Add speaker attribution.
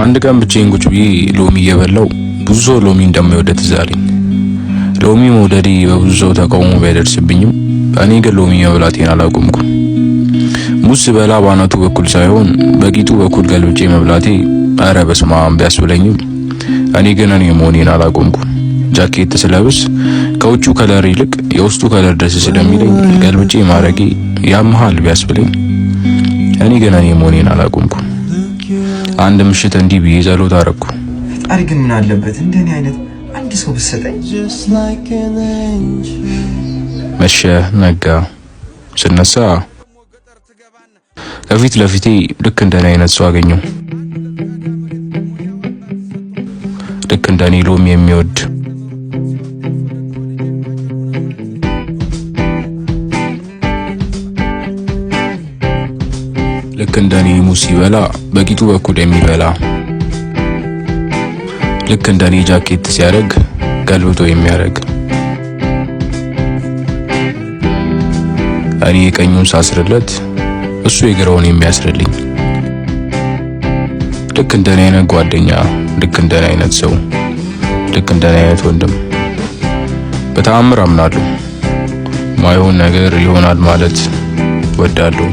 Speaker 1: አንድ ቀን ብቻዬን ቁጭ ብዬ ሎሚ እየበላው ብዙ ሰው ሎሚ እንደማይወድ ትዝ አለኝ። ሎሚ መውደዴ በብዙ ሰው ተቃውሞ ቢያደርስብኝም እኔ ግን ሎሚ መብላቴን አላቆምኩም። ሙዝ በላ ባናቱ በኩል ሳይሆን በቂጡ በኩል ገልብጬ መብላቴ አረ በስመ አብ ቢያስብለኝም እኔ ግን እኔ መሆኔን አላቆምኩም። ጃኬት ስለብስ ከውጭው ከለር ይልቅ የውስጡ ከለር ደስ ስለሚለኝ ገልብጬ ማረጌ ያምሃል ቢያስብለኝ እኔ ግን እኔ መሆኔን አላቆምኩም። አንድ ምሽት እንዲህ ብዬ ጸሎት አረኩ።
Speaker 2: ፈጣሪ ግን ምን አለበት እንደኔ አይነት አንድ ሰው ብትሰጠኝ።
Speaker 1: መሸ ነጋ። ስነሳ ከፊት ለፊቴ ልክ እንደኔ አይነት ሰው አገኘው። ልክ እንደኔ ሎሚ የሚወድ ልክ እንደኔ ሙዝ ሲበላ በቂጡ በኩል የሚበላ ልክ እንደኔ ጃኬት ሲያደርግ ገልብጦ የሚያደርግ እኔ ቀኙን ሳስርለት እሱ የግራውን የሚያስርልኝ ልክ እንደኔ አይነት ጓደኛ፣ ልክ እንደኔ አይነት ሰው፣ ልክ እንደኔ አይነት ወንድም በተአምር አምናለሁ። ማይሆን ነገር ይሆናል ማለት ወዳለሁ።